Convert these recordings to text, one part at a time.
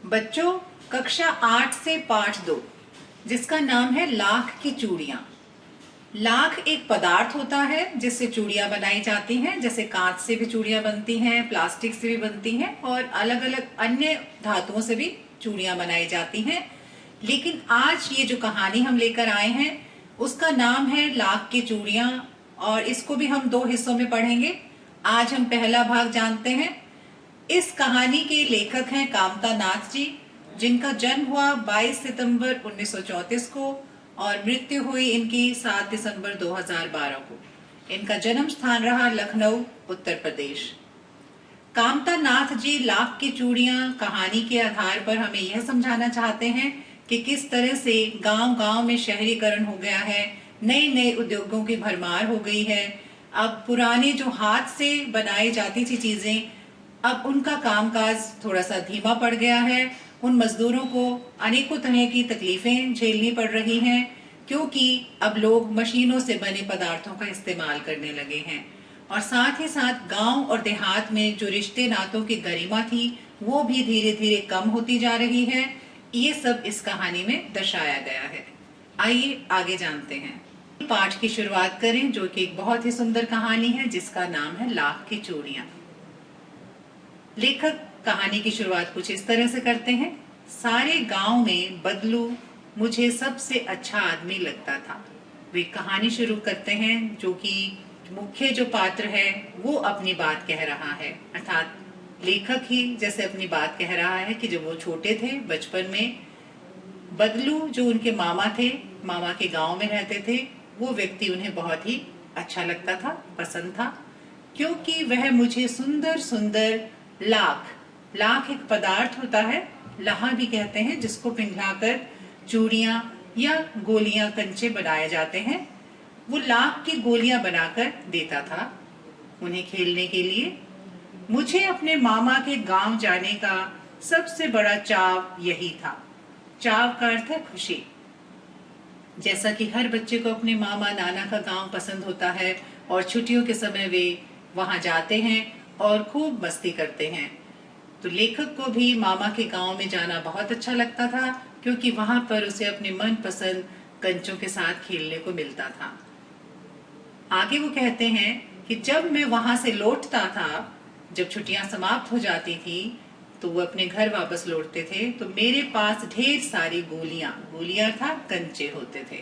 बच्चों, कक्षा 8 से पाठ 2 जिसका नाम है लाख की चूड़ियां। लाख एक पदार्थ होता है जिससे चूड़ियां बनाई जाती हैं। जैसे कांच से भी चूड़ियां बनती हैं, प्लास्टिक से भी बनती हैं और अलग अलग अन्य धातुओं से भी चूड़ियां बनाई जाती हैं। लेकिन आज ये जो कहानी हम लेकर आए हैं उसका नाम है लाख की चूड़ियां और इसको भी हम 2 हिस्सों में पढ़ेंगे। आज हम पहला भाग जानते हैं। इस कहानी के लेखक हैं कामता नाथ जी, जिनका जन्म हुआ 22 सितंबर 1934 को और मृत्यु हुई इनकी 7 दिसंबर 2012 को। इनका जन्म स्थान रहा लखनऊ, उत्तर प्रदेश। कामता नाथ जी लाख की चूड़ियां कहानी के आधार पर हमें यह समझाना चाहते हैं कि किस तरह से गांव-गांव में शहरीकरण हो गया है, नए नए उद्योगों की भरमार हो गई है। अब पुराने जो हाथ से बनाई जाती थी चीजें, अब उनका कामकाज थोड़ा सा धीमा पड़ गया है। उन मजदूरों को अनेकों तरह की तकलीफें झेलनी पड़ रही हैं क्योंकि अब लोग मशीनों से बने पदार्थों का इस्तेमाल करने लगे हैं और साथ ही साथ गांव और देहात में जो रिश्ते नातों की गरिमा थी वो भी धीरे धीरे कम होती जा रही है। ये सब इस कहानी में दर्शाया गया है। आइए आगे जानते हैं। पाठ की शुरुआत करें जो कि एक बहुत ही सुंदर कहानी है जिसका नाम है लाख की चूड़ियां। लेखक कहानी की शुरुआत कुछ इस तरह से करते हैं। सारे गांव में बदलू मुझे सबसे अच्छा आदमी लगता था। वे कहानी शुरू करते हैं जो कि मुख्य जो पात्र है वो अपनी बात कह रहा है, अर्थात लेखक ही जैसे अपनी बात कह रहा है कि जब वो छोटे थे बचपन में बदलू जो उनके मामा थे, मामा के गांव में रहते थे, वो व्यक्ति उन्हें बहुत ही अच्छा लगता था, पसंद था, क्योंकि वह मुझे सुंदर सुंदर लाख एक पदार्थ होता है, लहा भी कहते हैं, जिसको पिघलाकर चूड़ियां या गोलियां कंचे बनाए जाते हैं। वो लाख की गोलियां बनाकर देता था उन्हें खेलने के लिए। मुझे अपने मामा के गांव जाने का सबसे बड़ा चाव यही था। चाव का अर्थ है खुशी। जैसा कि हर बच्चे को अपने मामा नाना का गांव पसंद होता है और छुट्टियों के समय वे वहां जाते हैं और खूब मस्ती करते हैं, तो लेखक को भी मामा के गांव में जाना बहुत अच्छा लगता था क्योंकि वहां पर उसे अपने मनपसंद कंचों के साथ खेलने को मिलता था। आगे वो कहते हैं कि जब मैं वहां से लौटता था, जब छुट्टियां समाप्त हो जाती थी तो वो अपने घर वापस लौटते थे, तो मेरे पास ढेर सारी गोलियां था कंचे होते थे,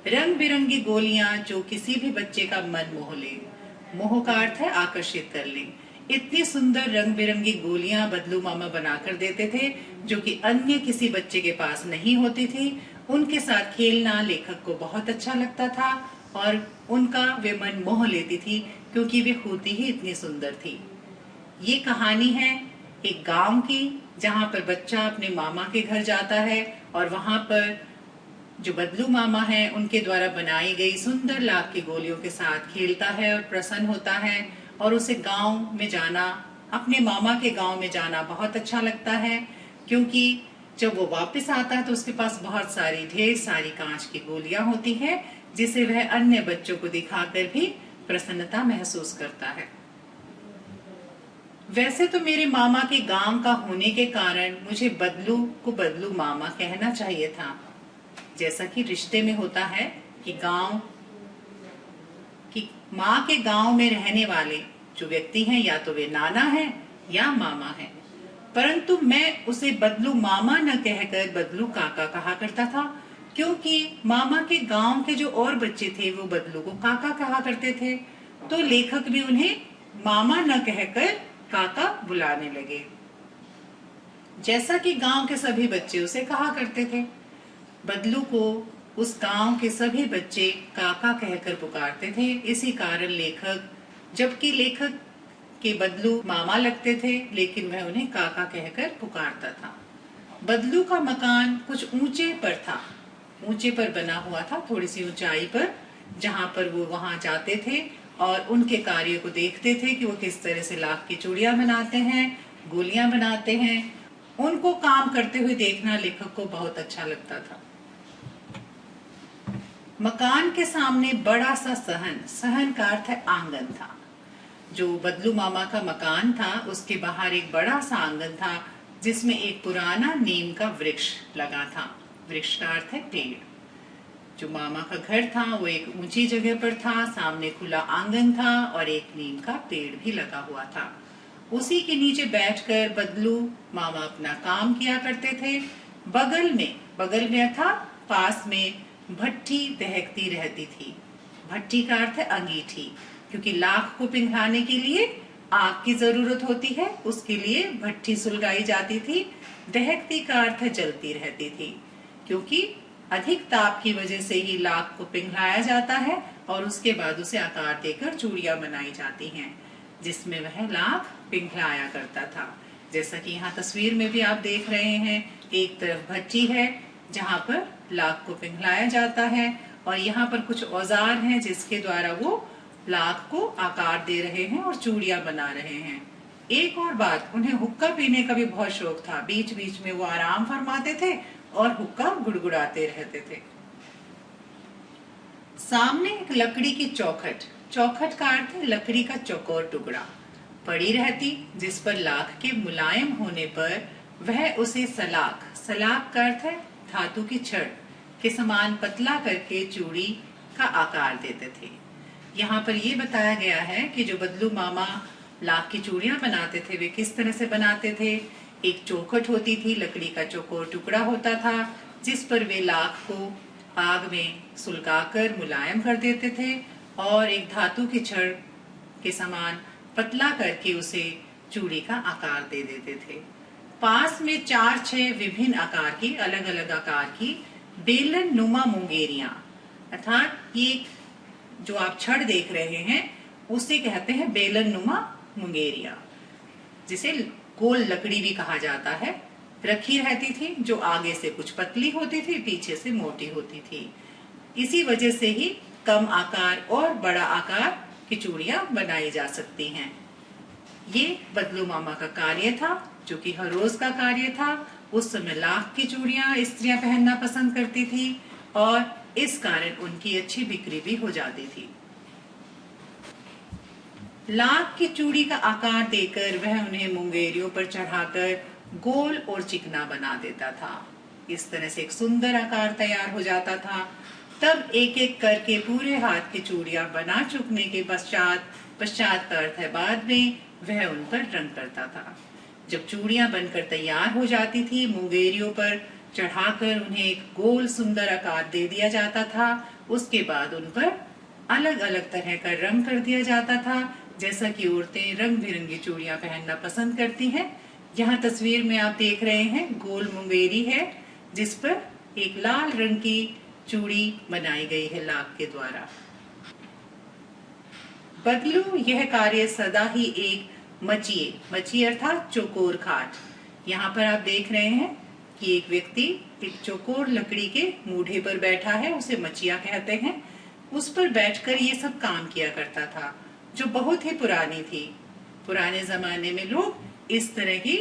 रंग बिरंगी गोलियां जो किसी भी बच्चे का मन मोह ले। मोह का अर्थ है आकर्षित कर ले। इतनी सुंदर रंग बिरंगी गोलियां बदलू मामा बनाकर देते थे जो कि अन्य किसी बच्चे के पास नहीं होती थी। उनके साथ खेलना लेखक को बहुत अच्छा लगता था और उनका वे मन मोह लेती थी क्योंकि वे होती ही इतनी सुंदर थी। ये कहानी है एक गांव की जहां पर बच्चा अपने मामा के घर जाता है और वहां पर जो बदलू मामा है उनके द्वारा बनाई गई सुंदर लाख की गोलियों के साथ खेलता है और प्रसन्न होता है और उसे गांव में जाना, अपने मामा के गांव में जाना बहुत अच्छा लगता है क्योंकि जब वो वापस आता है तो उसके पास बहुत सारी ढेर सारी कांच की गोलियां होती है जिसे वह अन्य बच्चों को दिखाकर भी प्रसन्नता महसूस करता है। वैसे तो मेरे मामा के गांव का होने के कारण मुझे बदलू को बदलू मामा कहना चाहिए था, जैसा कि रिश्ते में होता है कि गांव कि माँ के गांव में रहने वाले जो व्यक्ति हैं या तो वे नाना हैं या मामा हैं, परंतु मैं उसे बदलू मामा न कहकर बदलू काका कहा करता था क्योंकि मामा के गांव के जो और बच्चे थे वो बदलू को काका कहा करते थे, तो लेखक भी उन्हें मामा न कहकर काका बुलाने लगे, जैसा कि गांव के सभी बच्चे उसे कहा करते थे। बदलू को उस गांव के सभी बच्चे काका कहकर पुकारते थे। इसी कारण जबकि लेखक के बदलू मामा लगते थे लेकिन वह उन्हें काका कहकर पुकारता था। बदलू का मकान कुछ ऊंचे पर था, ऊंचे पर बना हुआ था, थोड़ी सी ऊंचाई पर, जहां पर वो वहां जाते थे और उनके कार्य को देखते थे कि वो किस तरह से लाख की चूड़ियां बनाते हैं, गोलियां बनाते हैं। उनको काम करते हुए देखना लेखक को बहुत अच्छा लगता था। मकान के सामने बड़ा सा सहन का अर्थ है आंगन था। जो बदलू मामा का मकान था उसके बाहर एक बड़ा सा आंगन था जिसमें एक पुराना नीम का वृक्ष लगा था। वृक्ष का अर्थ है पेड़। जो मामा का घर था वो एक ऊंची जगह पर था, सामने खुला आंगन था और एक नीम का पेड़ भी लगा हुआ था। उसी के नीचे बैठकर बदलू मामा अपना काम किया करते थे। बगल में था पास में भट्ठी दहकती रहती थी। भट्ठी का अर्थ है अंगीठी, क्योंकि लाख को पिघलाने के लिए आग की जरूरत होती है, उसके लिए भट्ठी सुलगाई जाती थी। दहकती का अर्थ है जलती रहती थी, क्योंकि अधिक ताप की वजह से ही लाख को पिघलाया जाता है और उसके बाद उसे आकार देकर चूड़ियां बनाई जाती हैं, जिसमें वह लाख पिघलाया करता था। जैसा कि यहाँ तस्वीर में भी आप देख रहे हैं, एक तरफ भट्टी है जहाँ पर लाख को पिघलाया जाता है और यहाँ पर कुछ औजार हैं जिसके द्वारा वो लाख को आकार दे रहे हैं और चूड़ियां बना रहे हैं। एक और बात, उन्हें हुक्का पीने का भी बहुत शौक था। बीच बीच में वो आराम फरमाते थे और हुक्का गुड़गुड़ाते रहते थे। सामने एक लकड़ी की चौखट का अर्थ है लकड़ी का चौकोर टुकड़ा पड़ी रहती, जिस पर लाख के मुलायम होने पर वह उसे सलाख का अर्थ है धातु की छड़ के समान पतला करके चूड़ी का आकार देते थे। यहाँ पर ये बताया गया है कि जो बदलू मामा लाख की चूड़ियां बनाते थे वे किस तरह से बनाते थे। एक चौखट होती थी, लकड़ी का चौकोर टुकड़ा होता था जिस पर वे लाख को आग में सुलगाकर मुलायम कर देते थे और एक धातु की छड़ के समान पतला करके उसे चूड़ी का आकार दे देते थे। पास में 4-6 विभिन्न आकार की, अलग अलग आकार की बेलन नुमा मुंगेरियां, अर्थात ये जो आप छड़ देख रहे हैं उसे कहते हैं बेलन नुमा मुंगेरियां, जिसे गोल लकड़ी भी कहा जाता है, रखी रहती थी, जो आगे से कुछ पतली होती थी, पीछे से मोटी होती थी। इसी वजह से ही कम आकार और बड़ा आकार की चूड़ियां बनाई जा सकती हैं। ये बदलू मामा का कार्य था, जो कि हर रोज का कार्य था। उस समय लाख की चूड़ियां स्त्रियां पहनना पसंद करती थी और इस कारण उनकी अच्छी बिक्री भी हो जाती थी। लाख की चूड़ी का आकार देकर वह उन्हें मुंगेरियों पर चढ़ाकर गोल और चिकना बना देता था। इस तरह से एक सुंदर आकार तैयार हो जाता था। तब एक एक करके पूरे हाथ की चूड़ियां बना चुकने के पश्चात का अर्थ है बाद में वह उन पर रंग करता था। जब चूड़ियां बनकर तैयार हो जाती थी, मुंगेरियों पर चढ़ाकर उन्हें एक गोल सुंदर आकार दे दिया जाता था। उसके बाद उन पर अलग अलग तरह का रंग कर दिया जाता था, जैसा कि औरतें रंग बिरंगी चूड़ियां पहनना पसंद करती हैं। यहाँ तस्वीर में आप देख रहे हैं गोल मुंगेरी है जिस पर एक लाल रंग की चूड़ी बनाई गई है लाख के द्वारा। बदलू यह कार्य सदा ही एक मचिए अर्थात चौकोर खाट, यहाँ पर आप देख रहे हैं कि एक व्यक्ति एक चौकोर लकड़ी के मूढ़े पर बैठा है, उसे मचिया कहते हैं। उस पर बैठकर ये सब काम किया करता था, जो बहुत ही पुरानी थी। पुराने जमाने में लोग इस तरह की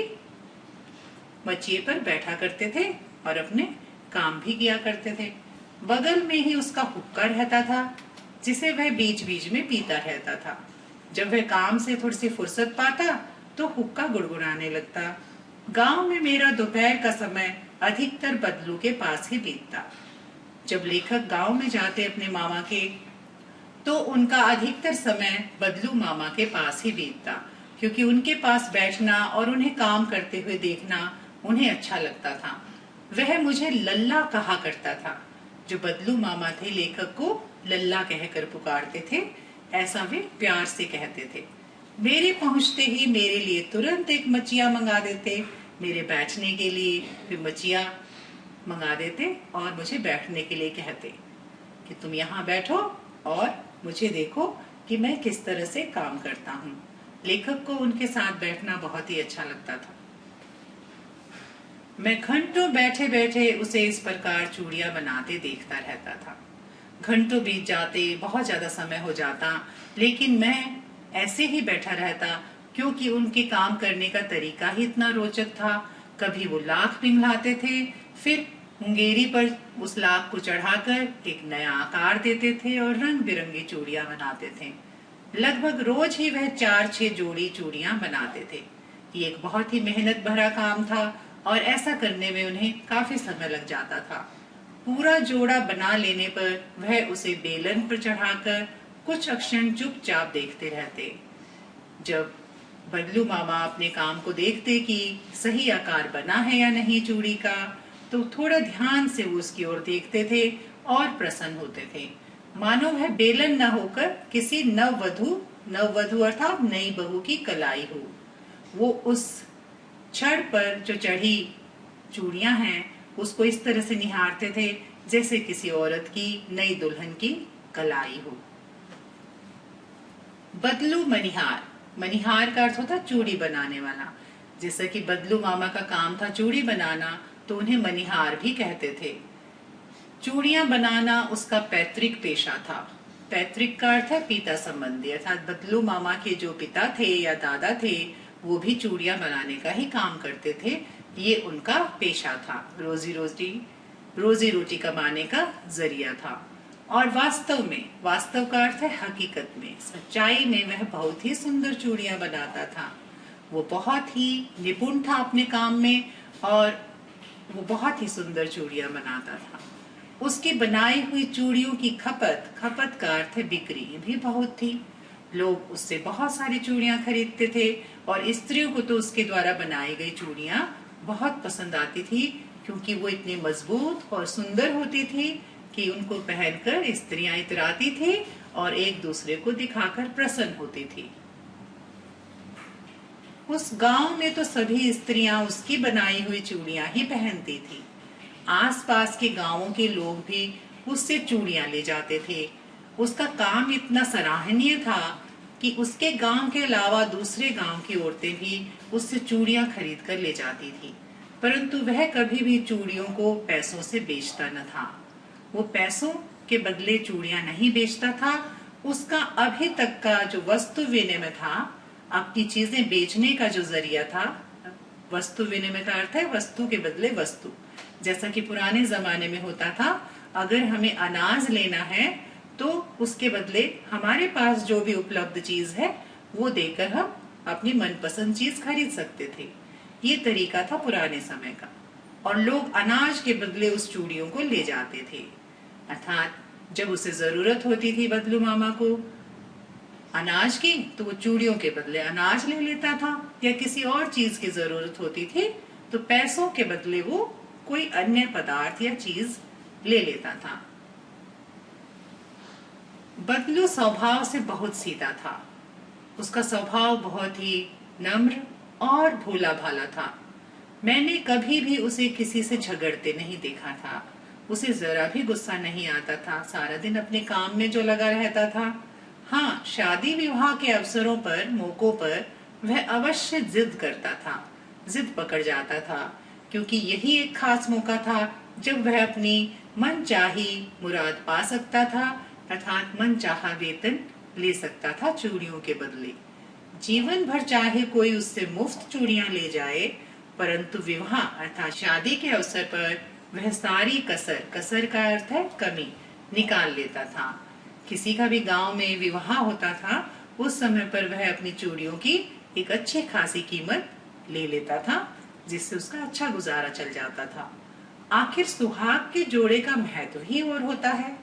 मचिए पर बैठा करते थे और अपने काम भी किया करते थे। बगल में ही उसका हुक्का रहता था, जिसे वह बीच बीच में पीता रहता था। जब वह काम से थोड़ी सी फुर्सत पाता तो हुक्का गुड़गुड़ाने लगता। गांव में मेरा दोपहर का समय अधिकतर बदलू के पास ही बीतता। जब लेखक गांव में जाते अपने मामा के, तो उनका अधिकतर समय बदलू मामा के पास ही बीतता, क्योंकि उनके पास बैठना और उन्हें काम करते हुए देखना उन्हें अच्छा लगता था। वह मुझे लल्ला कहा करता था। जो बदलू मामा थे लेखक को लल्ला कहकर पुकारते थे, ऐसा वे प्यार से कहते थे। मेरे पहुंचते ही मेरे लिए तुरंत एक मचिया मंगा देते। मेरे बैठने के लिए वे मचिया मंगा देते और मुझे बैठने के लिए कहते कि तुम यहाँ बैठो और मुझे देखो कि मैं किस तरह से काम करता हूँ। लेखक को उनके साथ बैठना बहुत ही अच्छा लगता था। मैं घंटों बैठे बैठे उसे इस प्रकार चूड़ियां बनाते देखता रहता था। घंटों बीत जाते, बहुत ज्यादा समय हो जाता, लेकिन मैं ऐसे ही बैठा रहता, क्योंकि उनके काम करने का तरीका ही इतना रोचक था। कभी वो लाख पिघलाते थे, फिर मुंगेरी पर उस लाख को चढ़ाकर एक नया आकार देते थे और रंग बिरंगी चूड़ियां बनाते थे। लगभग रोज ही वह 4-6 जोड़ी चूड़ियां बनाते थे। ये एक बहुत ही मेहनत भरा काम था और ऐसा करने में उन्हें काफी समय लग जाता था। पूरा जोड़ा बना लेने पर वह उसे बेलन पर चढ़ाकर कुछ क्षण चुपचाप देखते रहते। जब बदलू मामा अपने काम को देखते कि सही आकार बना है या नहीं चूड़ी का, तो थोड़ा ध्यान से वो उसकी ओर देखते थे और प्रसन्न होते थे, मानो वह बेलन न होकर किसी नववधु अर्थात नई बहू की कलाई हो। वो उस छड़ पर जो चढ़ी चूड़ियां हैं उसको इस तरह से निहारते थे जैसे किसी औरत की नई दुल्हन की कलाई हो। बदलू मनिहार, मनिहार का अर्थ होता चूड़ी बनाने वाला। जैसा कि बदलू मामा का काम था चूड़ी बनाना, तो उन्हें मनिहार भी कहते थे। चूड़ियां बनाना उसका पैतृक पेशा था। पैतृक का अर्थ है पिता संबंधी, अर्थात बदलू मामा के जो पिता थे या दादा थे वो भी चूड़ियां बनाने का ही काम करते थे। ये उनका पेशा था, रोजी रोटी कमाने का जरिया था। और वास्तव का अर्थ है हकीकत में, सच्चाई में वह बहुत ही सुंदर चूड़ियां बनाता था। वो बहुत ही निपुण था अपने काम में और वो बहुत ही सुंदर चूड़ियां बनाता था। उसकी बनाई हुई चूड़ियों की खपत का अर्थ है बिक्री भी बहुत थी। लोग उससे बहुत सारी चूड़ियां खरीदते थे और स्त्रियों को तो उसके द्वारा बनाई गई चूड़ियां बहुत पसंद आती थी, क्योंकि वो इतनी मजबूत और सुंदर होती थी कि उनको पहनकर स्त्रियां इतराती थी और एक दूसरे को दिखाकर प्रसन्न होती थी। उस गांव में तो सभी स्त्रियां उसकी बनाई हुई चूड़ियां ही पहनती थी। आसपास के गांवों के लोग भी उससे चूड़ियां ले जाते थे। उसका काम इतना सराहनीय था कि उसके गांव के अलावा दूसरे गांव की औरतें भी उससे चूड़ियां खरीद कर ले जाती थी। परंतु वह कभी भी चूड़ियों को पैसों से बेचता न था। वो पैसों के बदले चूड़ियां नहीं बेचता था। उसका अभी तक का जो वस्तु विनिमय था, अपनी चीजें बेचने का जो जरिया था, वस्तु विनिमय का अर्थ है वस्तु के बदले वस्तु। जैसा कि पुराने जमाने में होता था, अगर हमें अनाज लेना है तो उसके बदले हमारे पास जो भी उपलब्ध चीज है वो देकर हम अपनी मनपसंद चीज खरीद सकते थे। ये तरीका था पुराने समय का, और लोग अनाज के बदले उस चूड़ियों को ले जाते थे। अर्थात जब उसे जरूरत होती थी बदलू मामा को अनाज की, तो वो चूड़ियों के बदले अनाज ले लेता था, या किसी और चीज की जरूरत होती थी तो पैसों के बदले वो कोई अन्य पदार्थ या चीज ले लेता था। बदलू स्वभाव से बहुत सीधा था। उसका स्वभाव बहुत ही नम्र और भोला भाला था। मैंने कभी भी उसे किसी से झगड़ते नहीं देखा था। उसे जरा भी गुस्सा नहीं आता था। सारा दिन अपने काम में जो लगा रहता था। हाँ, शादी विवाह के अवसरों पर, मौकों पर वह अवश्य जिद करता था, जिद पकड़ जाता था, क्योंकि यही एक खास मौका था जब वह अपनी मनचाही मुराद पा सकता था, अर्थात मनचाहा वेतन ले सकता था चूड़ियों के बदले। जीवन भर चाहे कोई उससे मुफ्त चूड़ियां ले जाए, परंतु विवाह अर्थात शादी के अवसर पर वह सारी कसर का अर्थ है कमी, निकाल लेता था। किसी का भी गांव में विवाह होता था, उस समय पर वह अपनी चूड़ियों की एक अच्छी खासी कीमत ले लेता था, जिससे उसका अच्छा गुजारा चल जाता था। आखिर सुहाग के जोड़े का महत्व ही और होता है।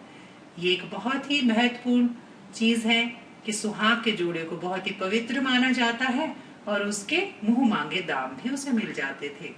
ये एक बहुत ही महत्वपूर्ण चीज है कि सुहाग के जोड़े को बहुत ही पवित्र माना जाता है और उसके मुंह मांगे दाम भी उसे मिल जाते थे।